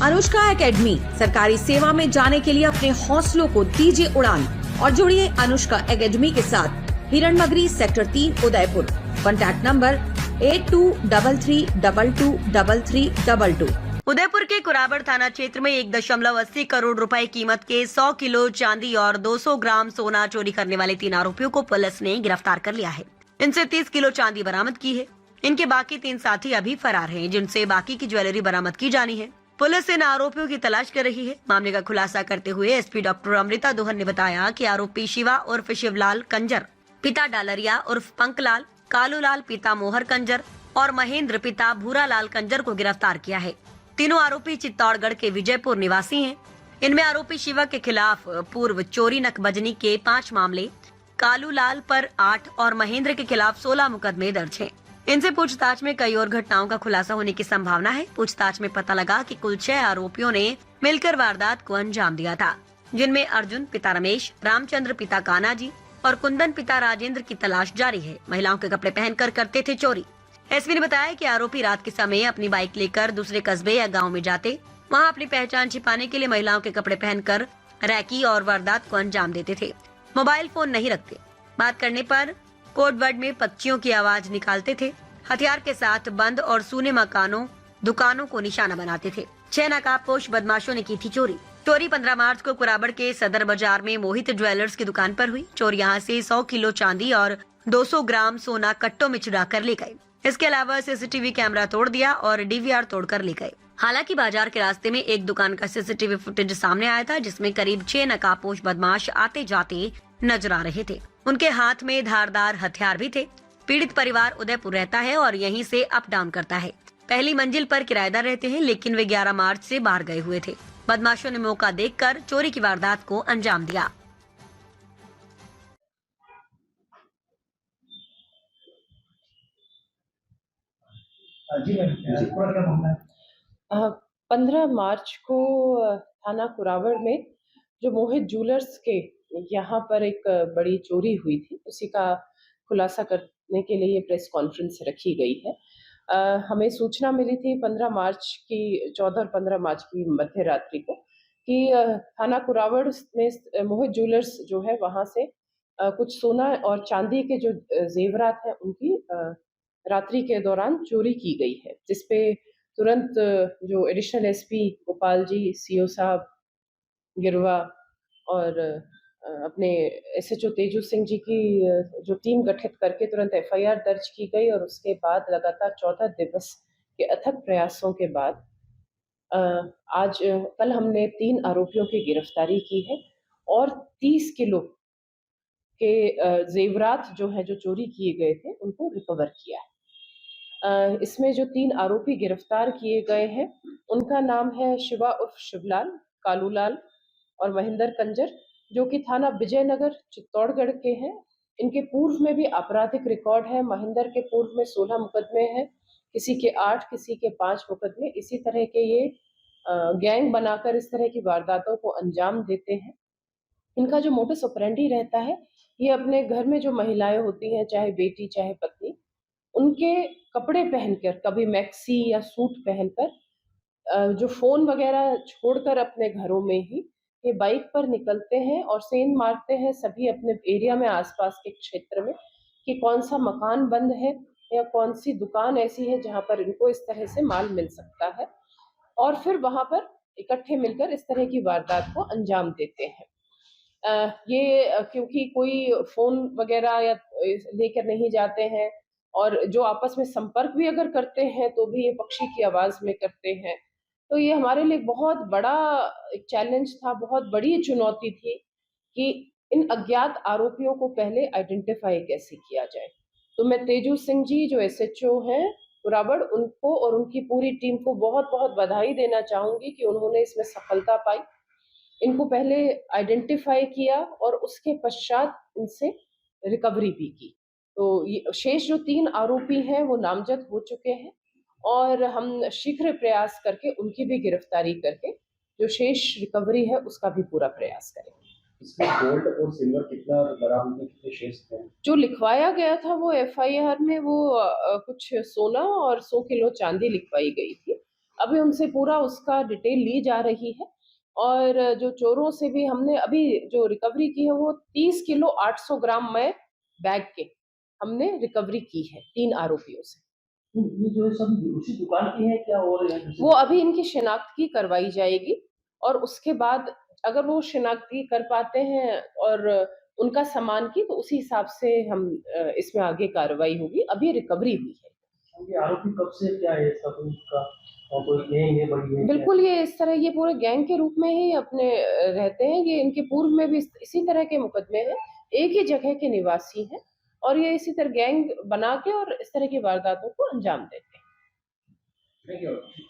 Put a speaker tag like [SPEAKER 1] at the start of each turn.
[SPEAKER 1] Anushka academy, सरकारी सेवा में जाने के लिए अपने हौसलों को दीजिए उड़ान और जुड़िए अनुष्का एकेडमी के साथ। Hiranmagri sector 3 Udaipur. Contact number 8233223322।
[SPEAKER 2] Udaipur के कुराबड़ थाना क्षेत्र में 1.80 करोड़ रुपए कीमत के 100 किलो चांदी और 200 ग्राम सोना चोरी करने वाले 3 आरोपियों को पुलिस ने गिरफ्तार कर लिया है। इनसे 30 किलो चांदी बरामद की है। इनके बाकी 3 साथी अभी फरार हैं, जिनसे बाकी की ज्वेलरी बरामद की जानी है। पुलिस इन आरोपियों की तलाश कर रही है। मामले का खुलासा करते हुए एसपी डॉक्टर अमृता दोहन ने बताया कि आरोपी शिवा उर्फ शिवलाल कंजर, पिता डालरिया उर्फ पंकलाल, कालूलाल पिता मोहर कंजर और महेंद्र पिता भूरालाल कंजर को गिरफ्तार किया है। तीनों आरोपी चित्तौड़गढ़ के विजयपुर निवासी हैं। इनमें आरोपी शिवा के खिलाफ पूर्व चोरी नकबजनी के 5 मामले, कालूलाल पर 8 और महेंद्र के खिलाफ 16 मुकदमे दर्ज हैं। इनसे पूछताछ में कई और घटनाओं का खुलासा होने की संभावना है। पूछताछ में पता लगा कि कुल 6 आरोपियों ने मिलकर वारदात को अंजाम दिया था, जिनमें अर्जुन पिता रमेश, रामचंद्र पिता कानाजी और कुंदन पिता राजेंद्र की तलाश जारी है। महिलाओं के कपड़े पहनकर करते थे चोरी। एसपी ने बताया कि आरोपी रात के समय अपनी बाइक लेकर दूसरे कस्बे या गांव में जाते, वहां अपनी पहचान छिपाने के लिए महिलाओं के कपड़े पहनकर रैकी और वारदात को अंजाम देते थे। मोबाइल फोन नहीं रखते। बात करने पर कोड वर्ड में पक्षियों की आवाज निकालते थे। हथियार के साथ बंद और सूने मकानों, दुकानों को निशाना बनाते थे। 6 नकाबपोश बदमाशों ने की थी चोरी। चोरी 15 मार्च को कुराबड़ के सदर बाजार में मोहित ज्वेलर्स की दुकान पर हुई। चोर यहां से 100 किलो चांदी और 200 ग्राम सोना कट्टों में चुरा कर ले गए। इसके अलावा सीसीटीवी कैमरा तोड़ दिया और डीवीआर तोड़कर ले गए। हालांकि बाजार के रास्ते में एक दुकान का सीसीटीवी फुटेज सामने आया था, जिसमें करीब 6 नकाबपोश बदमाश आते जाते नजर आ रहे थे। उनके हाथ में धारदार हथियार भी थे। पीड़ित परिवार उदयपुर रहता है और यहीं से अप डाउन करता है। पहली मंजिल पर किराएदार रहते हैं, लेकिन वे 11 मार्च से बाहर गए हुए थे। बदमाशों ने मौका देखकर चोरी की वारदात को अंजाम दिया।
[SPEAKER 3] जी मैम, पूरा क्या मामला है?
[SPEAKER 4] 15 मार्च को थाना कुराबड़ में जो मोहित ज्वेलर्स के यहाँ पर एक बड़ी चोरी हुई थी, उसी का खुलासा करने के लिए प्रेस कॉन्फ्रेंस रखी गई है। हमें सूचना मिली थी 14 और 15 मार्च की मध्य रात्रि को कि थाना कुराबड़ में मोहित ज्वेलर्स जो है वहाँ से कुछ सोना और चांदी के जो जेवरात हैं उनकी रात्रि के दौरान चोरी की गई है, जिसपे तुरंत जो additional SP Gopal ji, CO साहब गिरवा और अपने एसएचओ तेजू सिंह जी की जो टीम गठित करके तुरंत एफआईआर दर्ज की गई और उसके बाद लगातार 14 दिवस के अथक प्रयासों के बाद कल हमने 3 आरोपियों की गिरफ्तारी की है और 30 किलो के जेवरात जो है जो चोरी किए गए थे उनको रिकवर किया है। इसमें जो 3 आरोपी गिरफ्तार किए गए हैं उनका नाम है शिवा उर्फ शिवलाल, कालूलाल और महेंद्र कंजर, जो कि थाना विजयनगर चित्तौड़गढ़ के हैं। इनके पूर्व में भी आपराधिक रिकॉर्ड है। महेंद्र के पूर्व में 16 मुकदमे हैं, किसी के 8, किसी के 5 मुकदमे। इसी तरह के ये गैंग बनाकर इस तरह की वारदातों को अंजाम देते हैं। इनका जो मोडस ऑपरेंडी रहता है, ये अपने घर में जो महिलाएं होती हैं, चाहे बेटी चाहे पत्नी, उनके कपड़े पहनकर, कभी मैक्सी या सूट पहनकर जो फोन वगैरह छोड़कर अपने घरों में ही ये बाइक पर निकलते हैं और सेंध मारते हैं सभी अपने एरिया में, आसपास के क्षेत्र में, कि कौन सा मकान बंद है या कौन सी दुकान ऐसी है जहां पर इनको इस तरह से माल मिल सकता है, और फिर वहां पर इकट्ठे मिलकर इस तरह की वारदात को अंजाम देते हैं। क्योंकि कोई फोन वगैरह या लेकर नहीं जाते हैं और जो आपस में संपर्क भी अगर करते हैं तो भी ये पक्षी की आवाज में करते हैं, तो ये हमारे लिए बहुत बड़ा एक चैलेंज था, बहुत बड़ी चुनौती थी कि इन अज्ञात आरोपियों को पहले आइडेंटिफाई कैसे किया जाए। तो मैं तेजू सिंह जी जो एसएचओ हैं कुराबड़, उनको और उनकी पूरी टीम को बहुत बहुत बधाई देना चाहूंगी कि उन्होंने इसमें सफलता पाई। इनको पहले आइडेंटिफाई किया और उसके पश्चात इनसे रिकवरी भी की। तो ये शेष जो 3 आरोपी हैं वो नामजद हो चुके हैं और हम शीघ्र प्रयास करके उनकी भी गिरफ्तारी करके जो शेष रिकवरी है उसका भी पूरा प्रयास करेंगे।
[SPEAKER 3] इसमें गोल्ड और सिल्वर कितना बरामद, कितने शेष थे?
[SPEAKER 4] जो लिखवाया गया था वो एफआईआर में वो कुछ सोना और 100 किलो चांदी लिखवाई गई थी। अभी उनसे पूरा उसका डिटेल ली जा रही है और जो चोरों से भी हमने अभी जो रिकवरी की है वो 30 किलो 800 ग्राम में बैग के हमने रिकवरी की है 3 आरोपियों से।
[SPEAKER 3] ये जो है सब उसी दुकान की है क्या और है
[SPEAKER 4] वो अभी इनकी शिनाख्त की करवाई जाएगी और उसके बाद अगर वो शिनाख्ती कर पाते हैं और उनका सामान की तो उसी हिसाब से हम इसमें आगे कार्रवाई होगी। अभी रिकवरी हुई है।
[SPEAKER 3] ये आरोपी कब से क्या है सब इनका और कोई गैंग है बड़ी है
[SPEAKER 4] बिल्कुल ये इस तरह ये पूरे गैंग के रूप में ही अपने रहते हैं। ये इनके पूर्व में भी इसी तरह के मुकदमे हैं। एक ही जगह के निवासी हैं और ये इसी तरह गैंग बना के और इस तरह की वारदातों को अंजाम देते हैं।
[SPEAKER 3] क्या?